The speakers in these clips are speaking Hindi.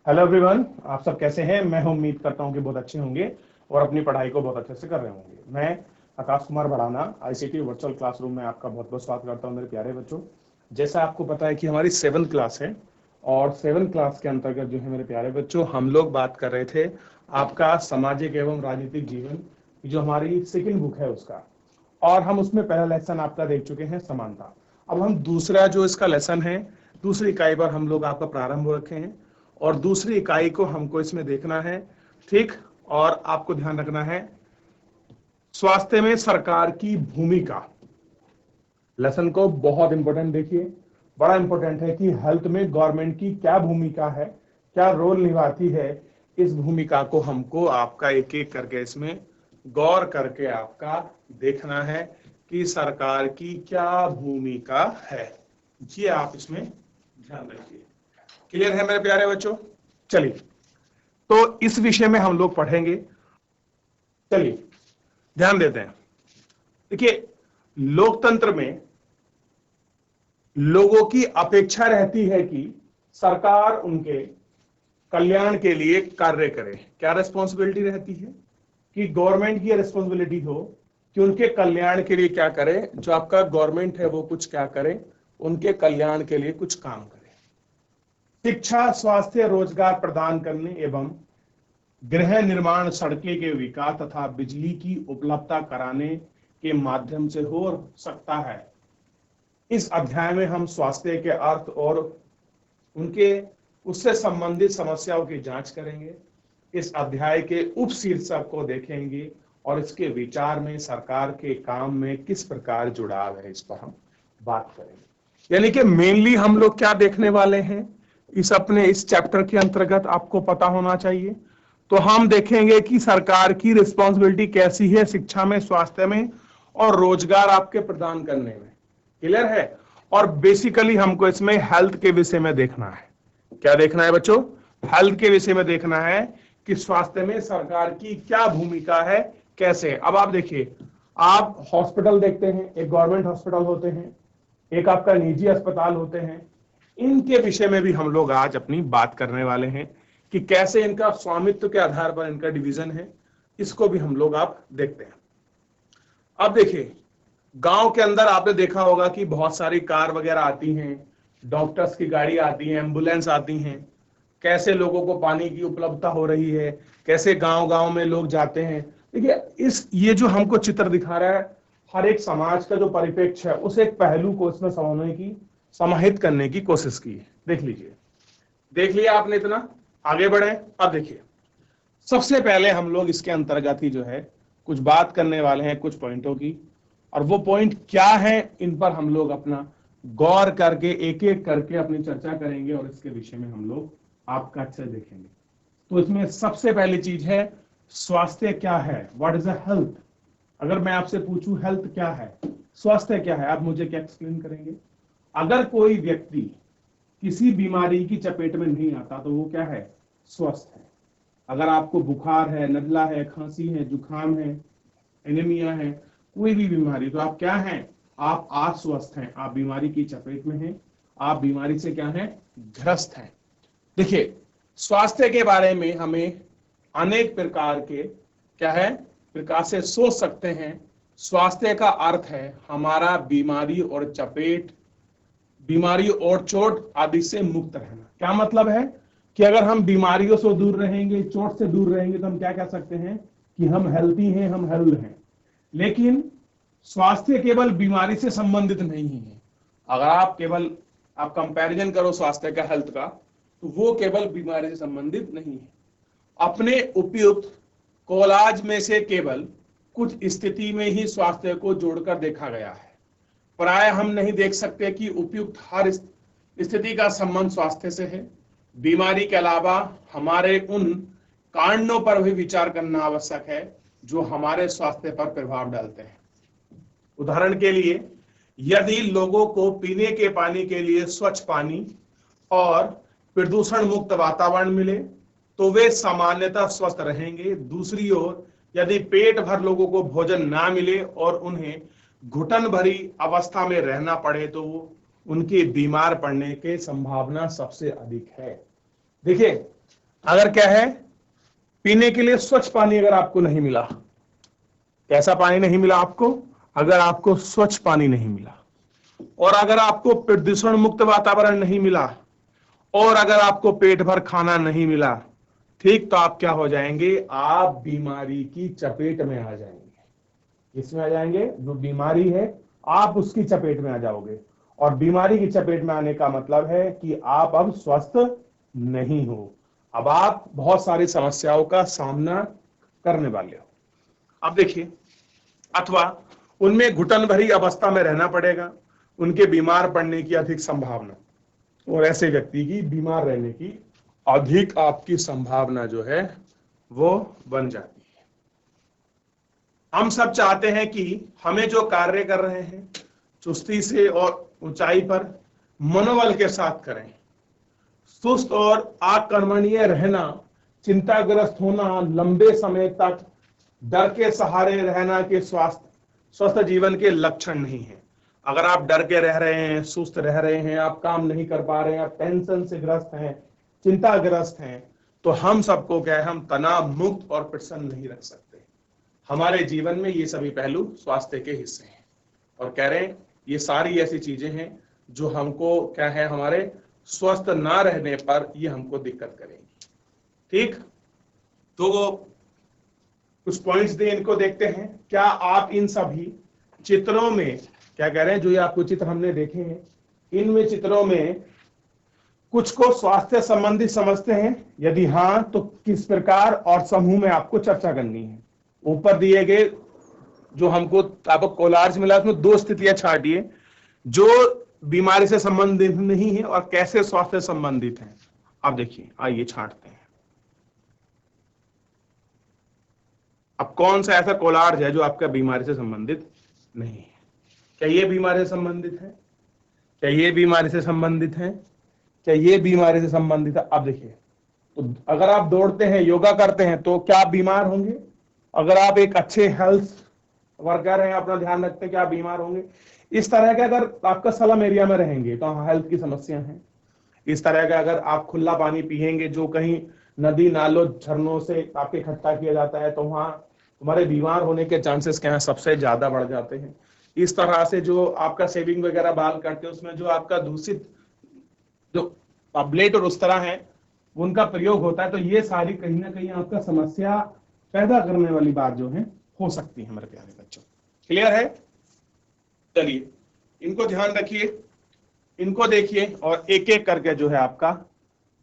हेलो एवरीवन, आप सब कैसे हैं। मैं उम्मीद करता हूं कि बहुत अच्छे होंगे और अपनी पढ़ाई को बहुत अच्छे से कर रहे होंगे। मैं Akash Kumar Bhadana ICT virtual classroom में आपका बहुत बहुत स्वागत करता हूं मेरे प्यारे बच्चों। जैसा आपको पता है कि हमारी 7th क्लास है और 7th क्लास के अंतर्गत जो है मेरे प्यारे बच्चों, हम लोग बात कर रहे थे आपका सामाजिक एवं राजनीतिक जीवन, जो हमारी सेकेंड बुक है उसका। और हम उसमें पहला लेसन आपका देख चुके हैं, समानता। अब हम दूसरा जो इसका लेसन है, दूसरी इकाई पर हम लोग आपका प्रारंभ रखे हैं और दूसरी इकाई को हमको इसमें देखना है, ठीक। और आपको ध्यान रखना है स्वास्थ्य में सरकार की भूमिका। लेसन को बहुत इंपॉर्टेंट देखिए, बड़ा इंपॉर्टेंट है कि हेल्थ में गवर्नमेंट की क्या भूमिका है, क्या रोल निभाती है। इस भूमिका को हमको आपका एक एक करके इसमें गौर करके आपका देखना है कि सरकार की क्या भूमिका है। ये आप इसमें ध्यान रखिए। क्लियर है मेरे प्यारे बच्चों? चलिए, तो इस विषय में हम लोग पढ़ेंगे। चलिए ध्यान देते हैं। देखिए, लोकतंत्र में लोगों की अपेक्षा रहती है कि सरकार उनके कल्याण के लिए कार्य करे। क्या रिस्पॉन्सिबिलिटी रहती है? कि गवर्नमेंट की रिस्पॉन्सिबिलिटी हो कि उनके कल्याण के लिए क्या करे। जो आपका गवर्नमेंट है वो कुछ क्या करे, उनके कल्याण के लिए कुछ काम करे। शिक्षा, स्वास्थ्य, रोजगार प्रदान करने एवं गृह निर्माण, सड़कें के विकास तथा बिजली की उपलब्धता कराने के माध्यम से हो सकता है। इस अध्याय में हम स्वास्थ्य के अर्थ और उनके उससे संबंधित समस्याओं की जांच करेंगे। इस अध्याय के उप शीर्षक को देखेंगे और इसके विचार में सरकार के काम में किस प्रकार जुड़ाव है, इस पर हम बात करेंगे। यानी कि मेनली हम लोग क्या देखने वाले हैं इस चैप्टर के अंतर्गत, आपको पता होना चाहिए। तो हम देखेंगे कि सरकार की रिस्पॉन्सिबिलिटी कैसी है शिक्षा में, स्वास्थ्य में और रोजगार आपके प्रदान करने में। क्लियर है? और बेसिकली हमको इसमें हेल्थ के विषय में देखना है। क्या देखना है बच्चों? हेल्थ के विषय में देखना है कि स्वास्थ्य में सरकार की क्या भूमिका है, कैसे। अब आप देखिए, आप हॉस्पिटल देखते हैं, एक गवर्नमेंट हॉस्पिटल होते हैं, एक आपका निजी अस्पताल होते हैं। इनके विषय में भी हम लोग आज अपनी बात करने वाले हैं कि कैसे इनका स्वामित्व के आधार पर इनका डिवीजन है। इसको भी हम लोग आप देखते हैं। अब देखिए, गांव के अंदर आपने देखा होगा कि बहुत सारी कार वगैरह आती हैं, डॉक्टर्स की गाड़ी आती है, एम्बुलेंस आती हैं। कैसे लोगों को पानी की उपलब्धता हो रही है, कैसे गांव गांव में लोग जाते हैं। देखिए, ये जो हमको चित्र दिखा रहा है, हर एक समाज का जो परिप्रेक्ष्य है उस एक पहलू को इसमें समझने की, समाहित करने की कोशिश की है। देख लीजिए, देख लिया आपने इतना, आगे बढ़े। अब देखिए, सबसे पहले हम लोग इसके अंतर्गत ही जो है कुछ बात करने वाले हैं कुछ पॉइंटों की, और वो पॉइंट क्या है इन पर हम लोग अपना गौर करके एक एक करके अपनी चर्चा करेंगे और इसके विषय में हम लोग आपका अच्छे देखेंगे। तो इसमें सबसे पहली चीज है स्वास्थ्य क्या है, व्हाट इज अ हेल्थ। अगर मैं आपसे पूछूं हेल्थ क्या है, स्वास्थ्य क्या है, आप मुझे क्या एक्सप्लेन करेंगे? अगर कोई व्यक्ति किसी बीमारी की चपेट में नहीं आता तो वो क्या है? स्वस्थ है। अगर आपको बुखार है, नजला है, खांसी है, जुकाम है, एनीमिया है, कोई भी बीमारी, तो आप क्या हैं? आप अस्वस्थ हैं, आप बीमारी की चपेट में हैं, आप बीमारी से क्या हैं? ग्रस्त हैं। देखिए, स्वास्थ्य के बारे में हमें अनेक प्रकार के क्या है प्रकार से सोच सकते हैं। स्वास्थ्य का अर्थ है हमारा बीमारी और चपेट, बीमारी और चोट आदि से मुक्त रहना। क्या मतलब है कि अगर हम बीमारियों से दूर रहेंगे, चोट से दूर रहेंगे, तो हम क्या कह सकते हैं कि हम हेल्थी हैं, हम हेल्थ हैं। लेकिन स्वास्थ्य केवल बीमारी से संबंधित नहीं है। अगर आप कंपैरिजन करो स्वास्थ्य का हेल्थ का, तो वो केवल बीमारी से संबंधित नहीं है। अपने उपयुक्त कोलाज में से केवल कुछ स्थिति में ही स्वास्थ्य को जोड़कर देखा गया है। प्राय हम नहीं देख सकते कि उपयुक्त हर स्थिति का संबंध स्वास्थ्य से है। बीमारी के अलावा हमारे उन कारणों पर भी विचार करना आवश्यक है जो हमारे स्वास्थ्य पर प्रभाव डालते हैं। उदाहरण के लिए, यदि लोगों को पीने के पानी के लिए स्वच्छ पानी और प्रदूषण मुक्त वातावरण मिले तो वे सामान्यतः स्वस्थ रहेंगे। दूसरी ओर, यदि पेट भर लोगों को भोजन ना मिले और उन्हें घुटन भरी अवस्था में रहना पड़े तो उनके बीमार पड़ने की संभावना सबसे अधिक है। देखिए, अगर क्या है, पीने के लिए स्वच्छ पानी अगर आपको नहीं मिला, कैसा पानी नहीं मिला आपको, अगर आपको स्वच्छ पानी नहीं मिला, और अगर आपको प्रदूषण मुक्त वातावरण नहीं मिला, और अगर आपको पेट भर खाना नहीं मिला, ठीक, तो आप क्या हो जाएंगे, आप बीमारी की चपेट में आ जाएंगे। इसमें आ जाएंगे, जो बीमारी है आप उसकी चपेट में आ जाओगे। और बीमारी की चपेट में आने का मतलब है कि आप अब स्वस्थ नहीं हो, अब आप बहुत सारी समस्याओं का सामना करने वाले हो। अब देखिए, अथवा उनमें घुटन भरी अवस्था में रहना पड़ेगा, उनके बीमार पड़ने की अधिक संभावना, और ऐसे व्यक्ति की बीमार रहने की अधिक आपकी संभावना जो है वो बन जाती है। हम सब चाहते हैं कि हमें जो कार्य कर रहे हैं चुस्ती से और ऊंचाई पर मनोबल के साथ करें। सुस्त और आक्रमणीय रहना, चिंताग्रस्त होना, लंबे समय तक डर के सहारे रहना के स्वस्थ जीवन के लक्षण नहीं है। अगर आप डर के रह रहे हैं, सुस्त रह रहे हैं, आप काम नहीं कर पा रहे हैं, आप टेंशन से ग्रस्त हैं, चिंताग्रस्त हैं, तो हम सबको क्या है, हम तनाव मुक्त और प्रसन्न नहीं रख सकते। हमारे जीवन में ये सभी पहलू स्वास्थ्य के हिस्से हैं, और कह रहे हैं ये सारी ऐसी चीजें हैं जो हमको क्या है, हमारे स्वस्थ ना रहने पर ये हमको दिक्कत करेंगी। ठीक, तो कुछ पॉइंट्स दे, इनको देखते हैं। क्या आप इन सभी चित्रों में, क्या कह रहे हैं, जो ये आपको चित्र हमने देखे हैं, इनमें चित्रों में कुछ को स्वास्थ्य संबंधी समझते हैं? यदि हाँ, तो किस प्रकार और समूह में आपको चर्चा करनी है? ऊपर दिए गए जो हमको आपको कोलार्ज मिला, उसमें दो स्थितियां छाटिए जो बीमारी से संबंधित नहीं है और कैसे स्वास्थ्य संबंधित है। अब देखिए, आइए छांटते हैं। अब कौन सा ऐसा कोलार्ज है जो आपका बीमारी से संबंधित नहीं है? क्या ये बीमारी से संबंधित है? क्या ये बीमारी से संबंधित है? क्या ये बीमारी से संबंधित है? अब देखिए, तो अगर आप दौड़ते हैं, योगा करते हैं, तो क्या आप बीमार होंगे? अगर आप एक अच्छे हेल्थ वर्कर हैं, अपना ध्यान रखते हैं, क्या आप बीमार होंगे? इस तरह के अगर आपका स्लम एरिया में रहेंगे तो हेल्थ की समस्या है। इस तरह का अगर आप खुला पानी पिएंगे जो कहीं नदी नालों झरनों से आपके इकट्ठा किया जाता है, तो वहां तुम्हारे बीमार होने के चांसेस क्या है, सबसे ज्यादा बढ़ जाते हैं। इस तरह से जो आपका शेविंग वगैरह बाल काटते हैं, उसमें जो आपका दूषित जो ब्लेड और उस तरह है उनका प्रयोग होता है, तो ये सारी कहीं ना कहीं आपका समस्या पैदा करने वाली बात जो है हो सकती है मेरे प्यारे बच्चों। क्लियर है? चलिए, इनको ध्यान रखिए, इनको देखिए और एक एक करके जो है आपका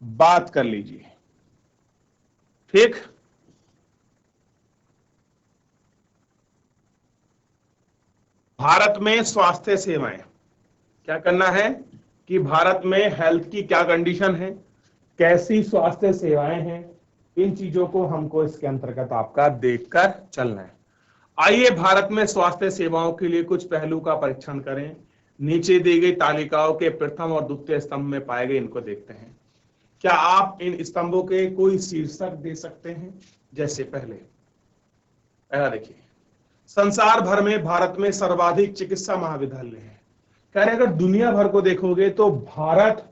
बात कर लीजिए। ठीक, भारत में स्वास्थ्य सेवाएं, क्या करना है कि भारत में हेल्थ की क्या कंडीशन है, कैसी स्वास्थ्य सेवाएं हैं, इन चीजों को हमको इसके अंतर्गत आपका देखकर चलना है। आइए भारत में स्वास्थ्य सेवाओं के लिए कुछ पहलू का परीक्षण करें। नीचे दी गई तालिकाओं के प्रथम और द्वितीय स्तंभ में पाए गए, इनको देखते हैं। क्या आप इन स्तंभों के कोई शीर्षक दे सकते हैं? जैसे पहला देखिए, संसार भर में भारत में सर्वाधिक चिकित्सा महाविद्यालय है। कह रहे अगर दुनिया भर को देखोगे तो भारत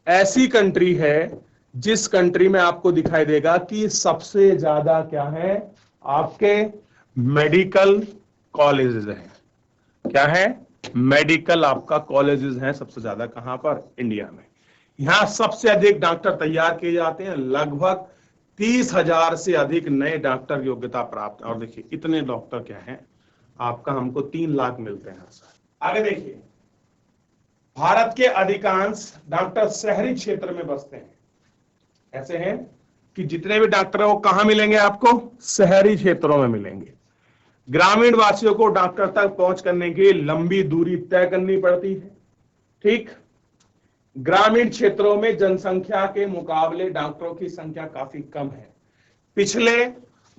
ऐसी कंट्री है जिस कंट्री में आपको दिखाई देगा कि सबसे ज्यादा क्या है, आपके मेडिकल कॉलेजेस हैं। क्या है? मेडिकल आपका कॉलेजेस हैं सबसे ज्यादा। कहां पर? इंडिया में। यहां सबसे अधिक डॉक्टर तैयार किए जाते हैं, लगभग 30,000 से अधिक नए डॉक्टर योग्यता प्राप्त। और देखिए इतने डॉक्टर क्या हैं आपका, हमको 3 लाख मिलते हैं हर साल। आगे देखिए, भारत के अधिकांश डॉक्टर शहरी क्षेत्र में बसते हैं। ऐसे हैं कि जितने भी डॉक्टर हैं वो कहां मिलेंगे आपको? शहरी क्षेत्रों में मिलेंगे। ग्रामीण वासियों को डॉक्टर तक पहुंच करने के लिए लंबी दूरी तय करनी पड़ती है। ठीक, ग्रामीण क्षेत्रों में जनसंख्या के मुकाबले डॉक्टरों की संख्या काफी कम है। पिछले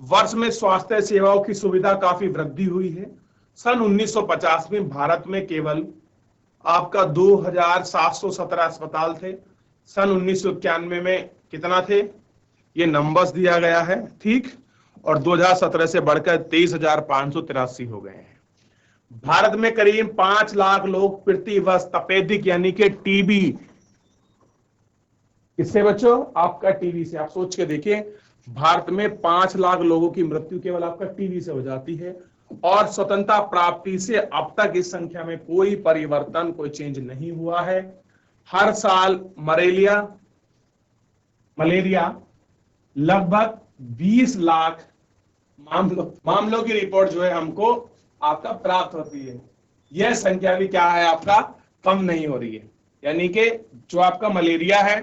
वर्ष में स्वास्थ्य सेवाओं की सुविधा काफी वृद्धि हुई है। सन 1950 में भारत में केवल आपका 2,717 अस्पताल थे। सन 1991 में कितना थे, ये नंबर्स दिया गया है। ठीक, और 2017 से बढ़कर 23,583 हो गए हैं। भारत में करीब 5 लाख लोग प्रति वर्ष तपेदिक यानी कि टीबी इससे बच्चों आपका टीबी से। आप सोच के देखिए, भारत में 5 लाख लोगों की मृत्यु केवल आपका टीबी से हो जाती है, और स्वतंत्रता प्राप्ति से अब तक इस संख्या में कोई परिवर्तन, कोई चेंज नहीं हुआ है। हर साल मलेरिया लगभग 20 लाख मामलों की रिपोर्ट जो है हमको आपका प्राप्त होती है। यह संख्या भी क्या है आपका, कम नहीं हो रही है। यानी कि जो आपका मलेरिया है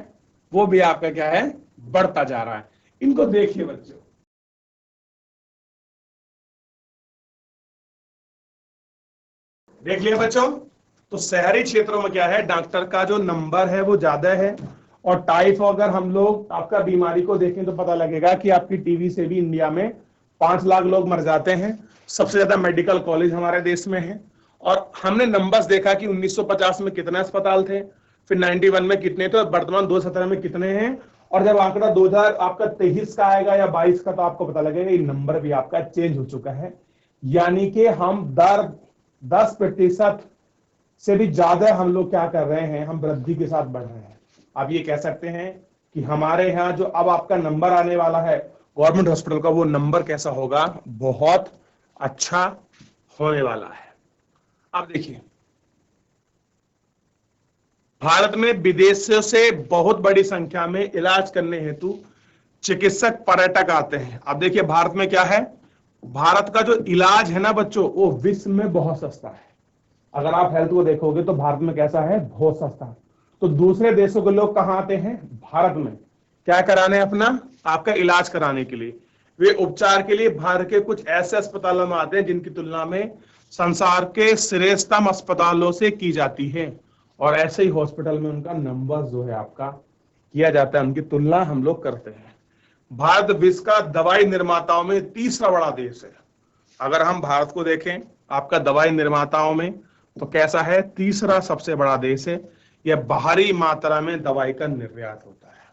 वो भी आपका क्या है, बढ़ता जा रहा है। इनको देखिए बच्चों, देख लिया बच्चों। तो शहरी क्षेत्रों में क्या है, डॉक्टर का जो नंबर है वो ज्यादा है। और टाइफो अगर हम लोग आपका बीमारी को देखें तो पता लगेगा कि आपकी टीबी से भी इंडिया में 5 लाख लोग मर जाते हैं। सबसे ज्यादा मेडिकल कॉलेज हमारे देश में है। और हमने नंबर्स देखा कि 1950 में कितने अस्पताल थे, फिर 91 में कितने थे, वर्तमान 2017 में कितने हैं। और जब आंकड़ा 2000 आपका 23 का आएगा या 22 का, तो आपको पता लगेगा ये नंबर भी आपका चेंज हो चुका है। यानी कि हम दर 10% से भी ज्यादा हम लोग क्या कर रहे हैं, हम वृद्धि के साथ बढ़ रहे हैं। आप ये कह सकते हैं कि हमारे यहाँ जो अब आपका नंबर आने वाला है गवर्नमेंट हॉस्पिटल का, वो नंबर कैसा होगा, बहुत अच्छा होने वाला है। अब देखिए, भारत में विदेशों से बहुत बड़ी संख्या में इलाज करने हेतु चिकित्सक पर्यटक आते हैं। अब देखिए भारत में क्या है, भारत का जो इलाज है ना बच्चों, वो विश्व में बहुत सस्ता है। अगर आप हेल्थ को देखोगे तो भारत में कैसा है, बहुत सस्ता है। तो दूसरे देशों के लोग कहां आते हैं, भारत में क्या कराने, अपना आपका इलाज कराने के लिए। वे उपचार के लिए भारत के कुछ ऐसे अस्पतालों में आते हैं जिनकी तुलना में संसार के श्रेष्ठतम अस्पतालों से की जाती है। और ऐसे ही हॉस्पिटल में उनका नंबर जो है आपका किया जाता है, उनकी तुलना हम लोग करते हैं। भारत विश्व का दवाई निर्माताओं में तीसरा बड़ा देश है। अगर हम भारत को देखें आपका दवाई निर्माताओं में, तो कैसा है, तीसरा सबसे बड़ा देश है। यह भारी मात्रा में दवाई का निर्यात होता है।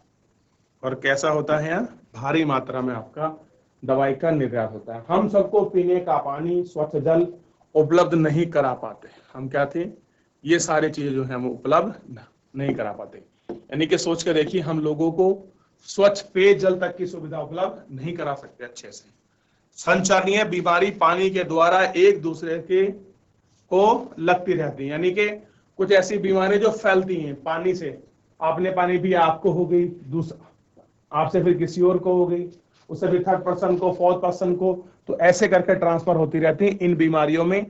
और कैसा होता है, यहाँ भारी मात्रा में आपका दवाई का निर्यात होता है। हम सबको पीने का पानी, स्वच्छ जल उपलब्ध नहीं करा पाते। हम क्या थे, ये सारी चीजें जो है हम उपलब्ध नहीं करा पाते। यानी कि सोच कर देखिए, हम लोगों को स्वच्छ पेयजल तक की सुविधा उपलब्ध नहीं करा सकते अच्छे से। संचारणीय बीमारी पानी के द्वारा एक दूसरे के को लगती रहती है। यानी कि कुछ ऐसी बीमारी जो फैलती हैं पानी से, आपने पानी पिया आपको हो गई, दूसरा आपसे फिर किसी और को हो गई, उससे फिर थर्ड पर्सन को, फोर्थ पर्सन को, तो ऐसे करके ट्रांसफर होती रहती है। इन बीमारियों में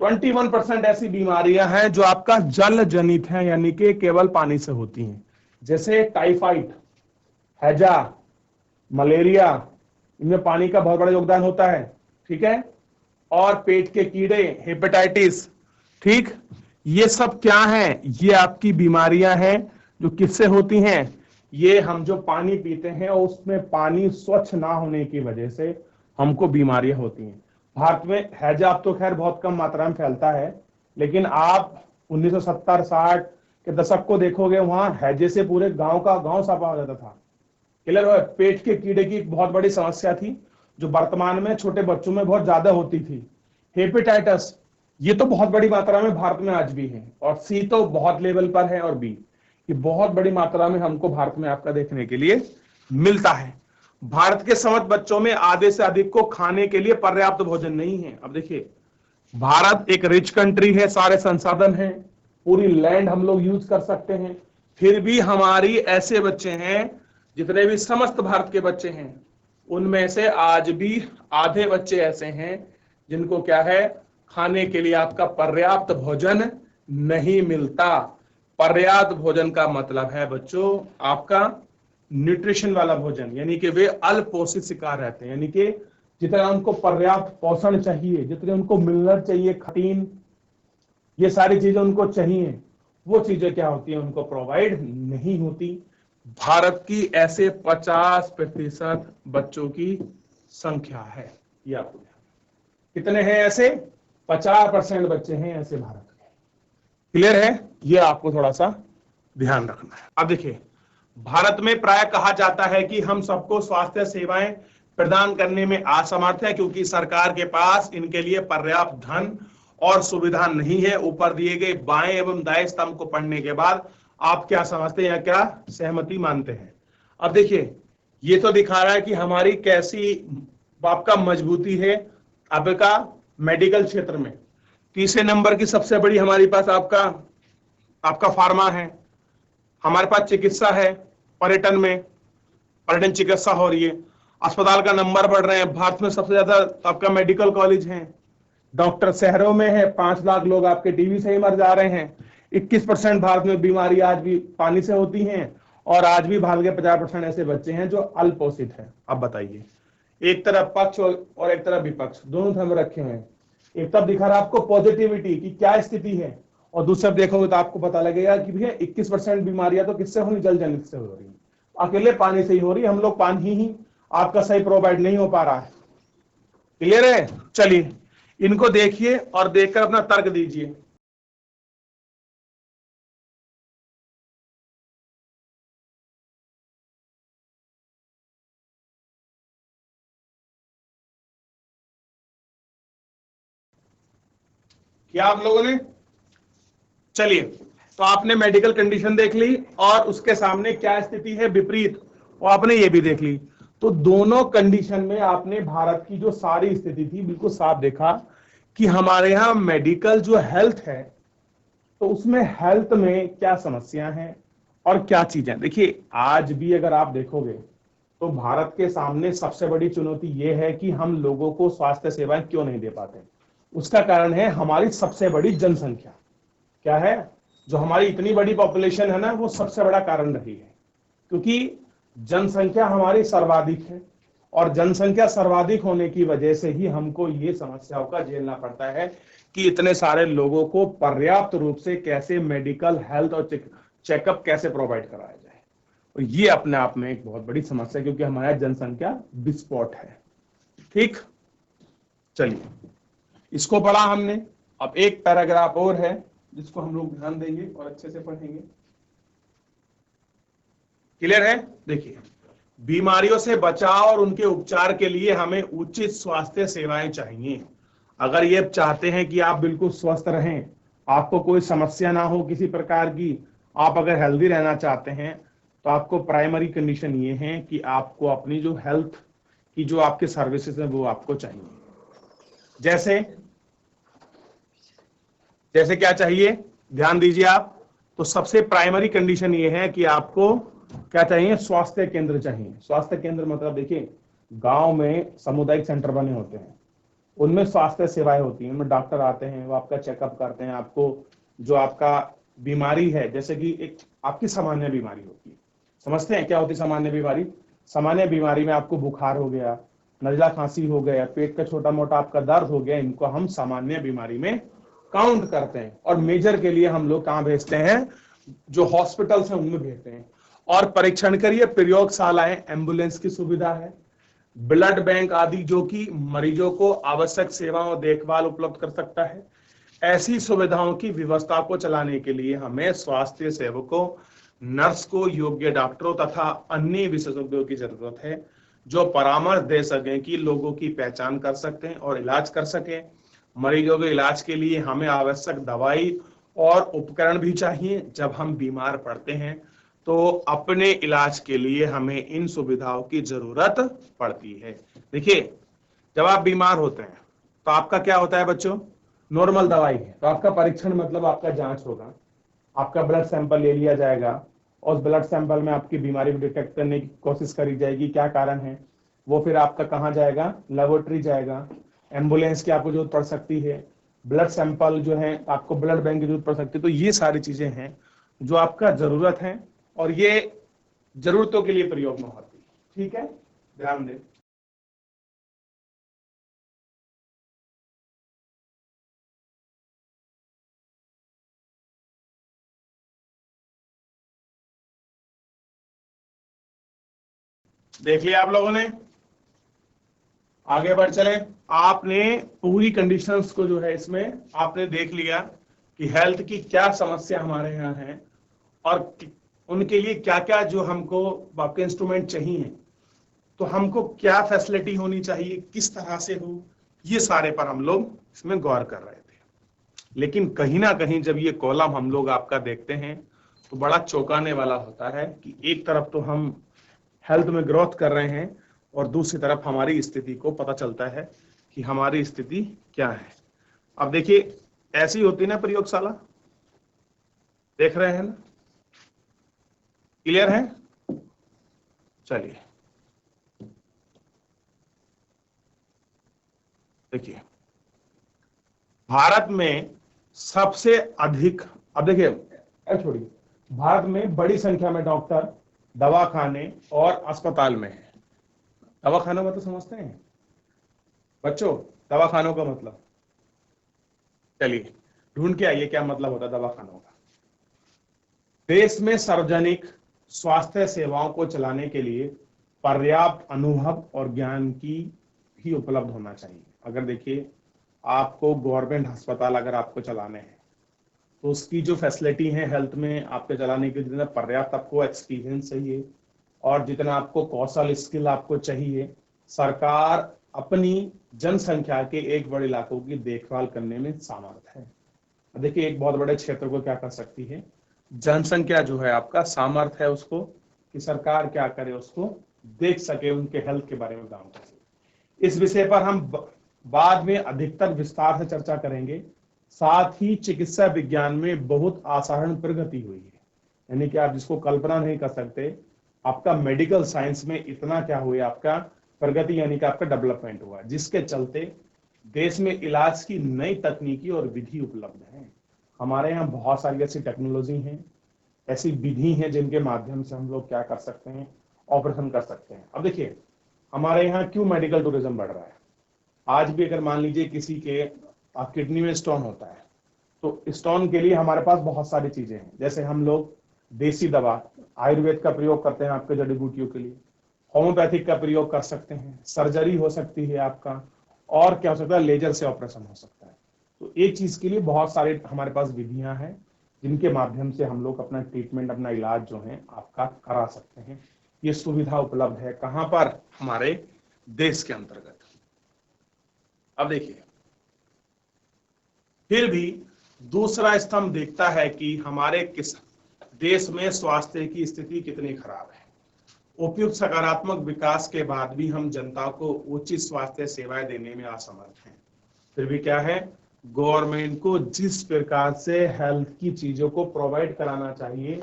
21% ऐसी बीमारियां हैं जो आपका जल जनित है, यानी कि केवल पानी से होती हैं। जैसे टाइफाइड, हैजा, मलेरिया, इनमें पानी का बहुत बड़ा योगदान होता है। ठीक है, और पेट के कीड़े, हेपेटाइटिस, ठीक, ये सब क्या है, ये आपकी बीमारियां हैं जो किससे होती हैं, ये हम जो पानी पीते हैं और उसमें पानी स्वच्छ ना होने की वजह से हमको बीमारियां होती हैं। भारत में हैजा अब तो खैर बहुत कम मात्रा में फैलता है, लेकिन आप 1970-60 के दशक को देखोगे, वहां हैजे से पूरे गांव का गांव साफा हो जाता था। क्लियर है। पेट के कीड़े की बहुत बड़ी समस्या थी जो वर्तमान में छोटे बच्चों में बहुत ज्यादा होती थी। हेपेटाइटिस, ये तो बहुत बड़ी मात्रा में भारत में आज भी है। और सी तो बहुत लेवल पर है, और बी ये बहुत बड़ी मात्रा में हमको भारत में आपका देखने के लिए मिलता है। भारत के समस्त बच्चों में आधे से अधिक को खाने के लिए पर्याप्त भोजन नहीं है। अब देखिए, भारत एक रिच कंट्री है, सारे संसाधन हैं, पूरी लैंड हम लोग यूज कर सकते हैं, फिर भी हमारी ऐसे बच्चे हैं, जितने भी समस्त भारत के बच्चे हैं, उनमें से आज भी आधे बच्चे ऐसे हैं जिनको क्या है, खाने के लिए आपका पर्याप्त भोजन नहीं मिलता। पर्याप्त भोजन का मतलब है बच्चों आपका न्यूट्रिशन वाला भोजन, यानी कि वे अल्पोषित शिकार रहते हैं। यानी कि जितना उनको पर्याप्त पोषण चाहिए, जितने उनको मिलना चाहिए, खटीन, ये सारी चीजें उनको चाहिए, वो चीजें क्या होती हैं, उनको प्रोवाइड नहीं होती। भारत की ऐसे 50% बच्चों की संख्या है। ये आपको कितने हैं ऐसे, 50% बच्चे हैं ऐसे भारत के। क्लियर है, ये आपको थोड़ा सा ध्यान रखना है। अब देखिए, भारत में प्राय कहा जाता है कि हम सबको स्वास्थ्य सेवाएं प्रदान करने में असमर्थ है, क्योंकि सरकार के पास इनके लिए पर्याप्त धन और सुविधा नहीं है। ऊपर दिए गए बाएं एवं दाएं स्तंभ को पढ़ने के बाद आप क्या समझते हैं या क्या सहमति मानते हैं? अब देखिए, ये तो दिखा रहा है कि हमारी कैसी आपका मजबूती है आपका मेडिकल क्षेत्र में। तीसरे नंबर की सबसे बड़ी हमारी पास आपका आपका फार्मा है, हमारे पास चिकित्सा है, पर्यटन में पर्यटन चिकित्सा हो रही है, अस्पताल का नंबर बढ़ रहे हैं, भारत में सबसे ज्यादा आपका मेडिकल कॉलेज है, डॉक्टर शहरों में है, 5 लाख लोग आपके टीबी से ही मर जा रहे हैं, 21% भारत में बीमारी आज भी पानी से होती हैं, और आज भी भारत के 50% ऐसे बच्चे हैं जो अल्पोषित हैं। अब बताइए, एक तरफ पक्ष और एक तरफ विपक्ष, दोनों तरफ रखे हुए हैं। एक तरफ दिखा रहा है आपको पॉजिटिविटी की क्या स्थिति है, और दूसरी तरफ देखोगे तो आपको पता लगेगा कि भैया 21% बीमारियां तो किससे होनी, जल जनित से हो रही है, अकेले पानी से ही हो रही है। हम लोग पानी ही आपका सही प्रोवाइड नहीं हो पा रहा है। क्लियर है? चलिए इनको देखिए और देखकर अपना तर्क दीजिए। क्या आप लोगों ने? चलिए, तो आपने मेडिकल कंडीशन देख ली और उसके सामने क्या स्थिति है विपरीत, और आपने ये भी देख ली। तो दोनों कंडीशन में आपने भारत की जो सारी स्थिति थी बिल्कुल साफ देखा कि हमारे यहाँ मेडिकल जो हेल्थ है, तो उसमें हेल्थ में क्या समस्या है और क्या चीजें। देखिए, आज भी अगर आप देखोगे तो भारत के सामने सबसे बड़ी चुनौती यह है कि हम लोगों को स्वास्थ्य सेवाएं क्यों नहीं दे पाते। उसका कारण है हमारी सबसे बड़ी जनसंख्या। क्या है? जो हमारी इतनी बड़ी पॉपुलेशन है ना, वो सबसे बड़ा कारण रही है, क्योंकि जनसंख्या हमारी सर्वाधिक है, और जनसंख्या सर्वाधिक होने की वजह से ही हमको ये समस्याओं का झेलना पड़ता है कि इतने सारे लोगों को पर्याप्त रूप से कैसे मेडिकल हेल्थ और चेकअप कैसे प्रोवाइड कराया जाए। और ये अपने आप में एक बहुत बड़ी समस्या है, क्योंकि हमारी जनसंख्या विस्फोट है। ठीक, चलिए इसको पढ़ा हमने। अब एक पैराग्राफ और है जिसको हम लोग ध्यान देंगे और अच्छे से पढ़ेंगे। क्लियर है? देखिए, बीमारियों से बचाव और उनके उपचार के लिए हमें उचित स्वास्थ्य सेवाएं चाहिए। अगर ये चाहते हैं कि आप बिल्कुल स्वस्थ रहें, आपको कोई समस्या ना हो किसी प्रकार की, आप अगर हेल्दी रहना चाहते हैं, तो आपको प्राइमरी कंडीशन ये है कि आपको अपनी जो हेल्थ की जो आपके सर्विसेज है वो आपको चाहिए। जैसे जैसे क्या चाहिए, ध्यान दीजिए आप। तो सबसे प्राइमरी कंडीशन ये है कि आपको क्या चाहिए, स्वास्थ्य केंद्र चाहिए। स्वास्थ्य केंद्र मतलब देखिए, गांव में सामुदायिक सेंटर बने होते हैं, उनमें स्वास्थ्य सेवाएं होती हैं, उनमें डॉक्टर आते हैं, वो आपका चेकअप करते हैं, आपको जो आपका बीमारी है, जैसे कि एक आपकी सामान्य बीमारी होती है। समझते हैं क्या होती है सामान्य बीमारी? सामान्य बीमारी में आपको बुखार हो गया, नजला खांसी हो गया, पेट का छोटा मोटा आपका दर्द हो गया, इनको हम सामान्य बीमारी में काउंट करते हैं। और मेजर के लिए हम लोग कहाँ भेजते हैं? जो हॉस्पिटल्स हैं उनमें भेजते हैं। और परीक्षण करिए, प्रयोगशालाएं, एम्बुलेंस की सुविधा है, ब्लड बैंक आदि जो कि मरीजों को आवश्यक सेवाओं और देखभाल उपलब्ध कर सकता है। ऐसी सुविधाओं की व्यवस्था को चलाने के लिए हमें स्वास्थ्य सेवकों, नर्स को, योग्य डॉक्टरों तथा अन्य विशेषज्ञों की जरूरत है, जो परामर्श दे सकें कि लोगों की पहचान कर सकें और इलाज कर सकें। मरीजों के इलाज के लिए हमें आवश्यक दवाई और उपकरण भी चाहिए। जब हम बीमार पड़ते हैं तो अपने इलाज के लिए हमें इन सुविधाओं की जरूरत पड़ती है। देखिए, जब आप बीमार होते हैं तो आपका क्या होता है बच्चों? नॉर्मल दवाई है, तो आपका परीक्षण मतलब आपका जांच होगा, आपका ब्लड सैंपल ले लिया जाएगा, और उस ब्लड सैंपल में आपकी बीमारी को डिटेक्ट करने की कोशिश करी जाएगी, क्या कारण है। वो फिर आपका कहाँ जाएगा? लेबोरेटरी जाएगा। एम्बुलेंस की आपको जरूरत पड़ सकती है, ब्लड सैंपल जो है आपको ब्लड बैंक की जरूरत पड़ सकती है। तो ये सारी चीजें हैं जो आपका जरूरत है, और ये जरूरतों के लिए प्रयोग में होती है। ठीक है, ध्यान दें। देख लिया आप लोगों ने? आगे बढ़ चले। आपने पूरी कंडीशंस को जो है इसमें आपने देख लिया कि हेल्थ की क्या समस्या हमारे यहाँ है, और उनके लिए क्या क्या जो हमको आपके इंस्ट्रूमेंट चाहिए, तो हमको क्या फैसिलिटी होनी चाहिए, किस तरह से हो, ये सारे पर हम लोग इसमें गौर कर रहे थे। लेकिन कहीं ना कहीं जब ये कॉलम हम लोग आपका देखते हैं तो बड़ा चौंकाने वाला होता है कि एक तरफ तो हम हेल्थ में ग्रोथ कर रहे हैं और दूसरी तरफ हमारी स्थिति को पता चलता है कि हमारी स्थिति क्या है। अब देखिए, ऐसी होती ना प्रयोगशाला, देख रहे हैं ना, क्लियर है? चलिए देखिए, भारत में सबसे अधिक, अब देखिए छोड़िए, भारत में बड़ी संख्या में डॉक्टर दवाखाने और अस्पताल में है। दवाखानों में तो समझते हैं बच्चों, दवाखानों का मतलब, चलिए ढूंढ के आइए क्या मतलब होता है दवाखानों का। देश में सार्वजनिक स्वास्थ्य सेवाओं को चलाने के लिए पर्याप्त अनुभव और ज्ञान की ही उपलब्ध होना चाहिए। अगर देखिए, आपको गवर्नमेंट अस्पताल अगर आपको चलाने हैं तो उसकी जो फैसिलिटी है हेल्थ में आपके चलाने के जितना पर्याप्त आपको एक्सपीरियंस चाहिए और जितना आपको कौशल स्किल आपको चाहिए, सरकार अपनी जनसंख्या के एक बड़े इलाकों की देखभाल करने में सामर्थ है। देखिए, एक बहुत बड़े क्षेत्र को क्या कर सकती है, जनसंख्या जो है आपका सामर्थ है उसको कि सरकार क्या करे, उसको देख सके, उनके हेल्थ के बारे में काम कर सके। इस विषय पर हम बाद में अधिकतर विस्तार से चर्चा करेंगे। साथ ही चिकित्सा विज्ञान में बहुत असाधारण प्रगति हुई है, यानी कि आप जिसको कल्पना नहीं कर सकते, आपका मेडिकल साइंस में इतना क्या हुआ, आपका प्रगति यानी कि आपका डेवलपमेंट हुआ, जिसके चलते देश में इलाज की नई तकनीकी और विधि उपलब्ध है। हमारे यहाँ बहुत सारी ऐसी टेक्नोलॉजी हैं, ऐसी विधि हैं जिनके माध्यम से हम लोग क्या कर सकते हैं, ऑपरेशन कर सकते हैं। अब देखिए, हमारे यहाँ क्यों मेडिकल टूरिज्म बढ़ रहा है। आज भी अगर मान लीजिए किसी के किडनी में स्टोन होता है तो स्टोन के लिए हमारे पास बहुत सारी चीजें हैं, जैसे हम लोग देसी दवा आयुर्वेद का प्रयोग करते हैं आपके जड़ी बूटियों के लिए, होम्योपैथिक का प्रयोग कर सकते हैं, सर्जरी हो सकती है आपका, और क्या हो सकता है, लेजर से ऑपरेशन हो सकता है। तो एक चीज के लिए बहुत सारे हमारे पास विधियां हैं जिनके माध्यम से हम लोग अपना ट्रीटमेंट, अपना इलाज जो है आपका करा सकते हैं। ये सुविधा उपलब्ध है कहां पर, हमारे देश के अंतर्गत। अब देखिए, फिर भी दूसरा स्तंभ देखता है कि हमारे किस देश में स्वास्थ्य की स्थिति कितनी खराब है। उपयुक्त सकारात्मक विकास के बाद भी हम जनता को उचित स्वास्थ्य सेवाएं देने में असमर्थ हैं। फिर भी क्या है, गवर्नमेंट को जिस प्रकार से हेल्थ की चीजों को प्रोवाइड कराना चाहिए,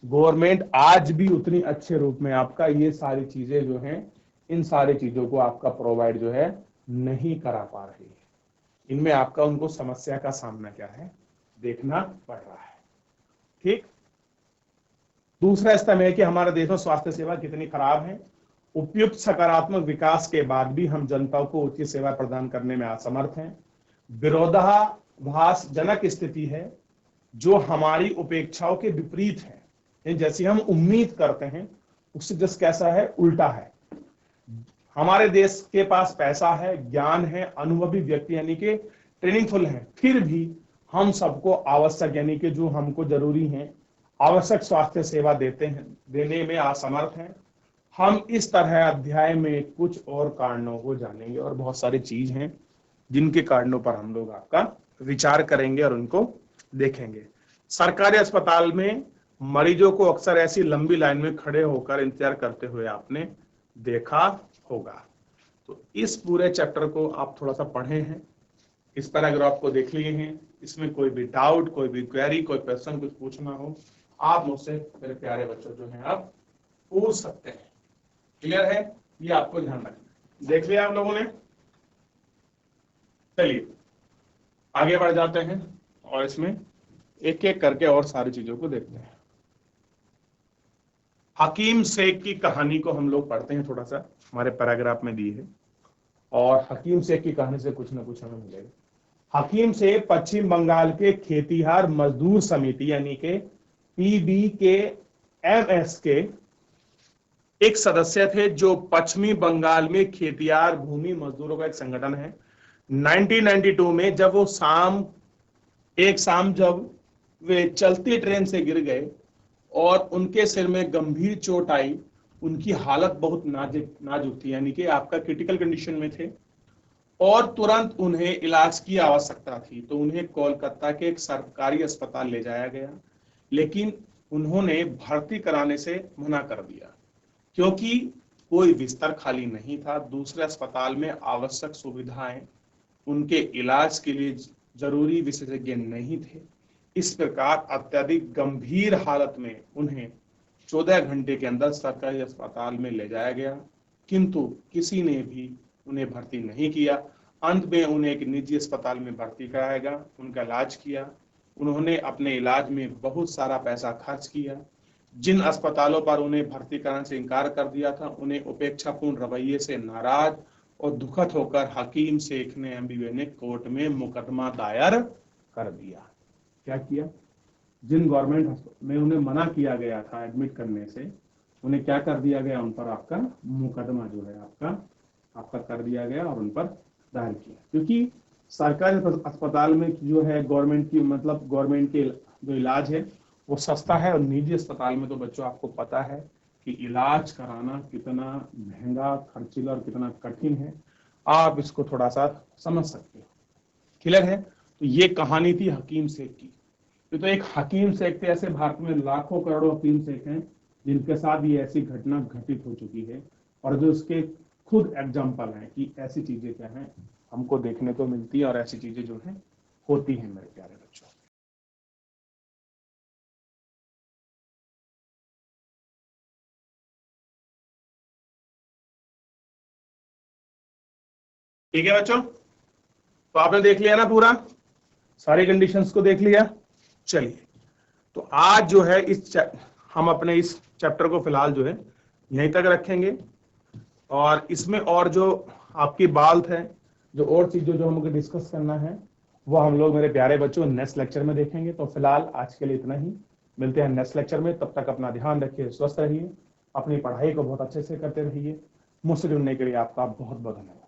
गवर्नमेंट आज भी उतनी अच्छे रूप में आपका ये सारी चीजें जो हैं, इन सारी चीजों को आपका प्रोवाइड जो है नहीं करा पा रही है। इनमें आपका उनको समस्या का सामना क्या है, देखना पड़ रहा है। ठीक, दूसरा स्तंभ है कि हमारे देश में स्वास्थ्य सेवा कितनी खराब है। उपयुक्त सकारात्मक विकास के बाद भी हम जनता को उचित सेवा प्रदान करने में असमर्थ हैं। विरोधाभासजनक स्थिति है जो हमारी उपेक्षाओं के विपरीत है। जैसी हम उम्मीद करते हैं उससे जस्ट कैसा है, उल्टा है। हमारे देश के पास पैसा है, ज्ञान है, अनुभवी व्यक्ति यानी कि ट्रेनिंगफुल है, फिर भी हम सबको आवश्यक यानी कि जो हमको जरूरी है आवश्यक स्वास्थ्य सेवा देने में असमर्थ हैं। हम इस तरह अध्याय में कुछ और कारणों को जानेंगे और बहुत सारी चीज हैं जिनके कारणों पर हम लोग आपका विचार करेंगे और उनको देखेंगे। सरकारी अस्पताल में मरीजों को अक्सर ऐसी लंबी लाइन में खड़े होकर इंतजार करते हुए आपने देखा होगा। तो इस पूरे चैप्टर को आप थोड़ा सा पढ़े हैं, इस पैराग्राफ को देख लिए हैं। इसमें कोई भी डाउट, कोई भी क्वेरी, कोई क्वेश्चन कुछ पूछना हो, आप मुझसे मेरे प्यारे बच्चों जो हैं आप पूछ सकते हैं। क्लियर है, ये आपको ध्यान रखना। देख लिया आप लोगों ने, चलिए आगे बढ़ जाते हैं और इसमें एक एक करके और सारी चीजों को देखते हैं। हकीम शेख की कहानी को हम लोग पढ़ते हैं, थोड़ा सा हमारे पैराग्राफ में दी है और हकीम शेख की कहानी से कुछ ना कुछ हमें मिलेगा। हकीम शेख पश्चिम बंगाल के खेतिहार मजदूर समिति यानी के PBKMS के एक सदस्य थे जो पश्चिमी बंगाल में खेतिहार भूमि मजदूरों का एक संगठन है। 1992 में जब वो एक शाम जब वे चलती ट्रेन से गिर गए और उनके सिर में गंभीर चोट आई, उनकी हालत बहुत नाजुक थी यानी कि आपका क्रिटिकल कंडीशन में थे और तुरंत उन्हें इलाज की आवश्यकता थी, तो उन्हें कोलकाता के एक सरकारी अस्पताल ले जाया गया। लेकिन उन्होंने भर्ती कराने से मना कर दिया, क्योंकि कोई बिस्तर खाली नहीं था, दूसरे अस्पताल में आवश्यक सुविधाएं, उनके इलाज के लिए जरूरी विशेषज्ञ नहीं थे। इस प्रकार अत्यधिक गंभीर हालत में उन्हें 14 घंटे के अंदर सरकारी अस्पताल में ले जाया गया, किंतु किसी ने भी उन्हें भर्ती नहीं किया। अंत में उन्हें एक निजी अस्पताल में भर्ती कराया गया, उनका इलाज किया। उन्होंने अपने इलाज में बहुत सारा पैसा खर्च किया। जिन अस्पतालों पर उन्हें भर्ती कराने से इनकार कर दिया था, उन्हें उपेक्षापूर्ण रवैये से नाराज और दुखद होकर हकीम शेख ने एमबीबीएस ने कोर्ट में मुकदमा दायर कर दिया। क्या किया? जिन गवर्नमेंट में उन्हें मना किया गया था एडमिट करने से, उन्हें क्या कर दिया गया? उन पर आपका मुकदमा जो है आपका कर दिया गया और उन पर दायर किया। क्योंकि सरकारी अस्पताल में जो है गवर्नमेंट के जो इलाज है वो सस्ता है, और निजी अस्पताल में तो बच्चों आपको पता है कि इलाज कराना कितना महंगा, खर्चीला और कितना कठिन है। आप इसको थोड़ा सा समझ सकते हो। क्लियर है? तो ये कहानी थी हकीम शेख की। ये तो एक हकीम शेख थे, ऐसे भारत में लाखों करोड़ों हकीम शेख हैं जिनके साथ ये ऐसी घटना घटित हो चुकी है, और जो उसके खुद एग्जाम्पल हैं कि ऐसी चीजें क्या हैं हमको देखने को मिलती है और ऐसी चीजें जो है होती हैं मेरे प्यारे बच्चों। ठीक है बच्चों, तो आपने देख लिया ना पूरा, सारी कंडीशंस को देख लिया। चलिए, तो आज जो है हम अपने इस चैप्टर को फिलहाल जो है यहीं तक रखेंगे, और इसमें और जो आपकी बात है, जो और चीजें जो हमको डिस्कस करना है, वो हम लोग मेरे प्यारे बच्चों नेक्स्ट लेक्चर में देखेंगे। तो फिलहाल आज के लिए इतना ही, मिलते हैं नेक्स्ट लेक्चर में। तब तक अपना ध्यान रखिए, स्वस्थ रहिए, अपनी पढ़ाई को बहुत अच्छे से करते रहिए। मुझसे जुड़ने के लिए आपका बहुत बहुत धन्यवाद।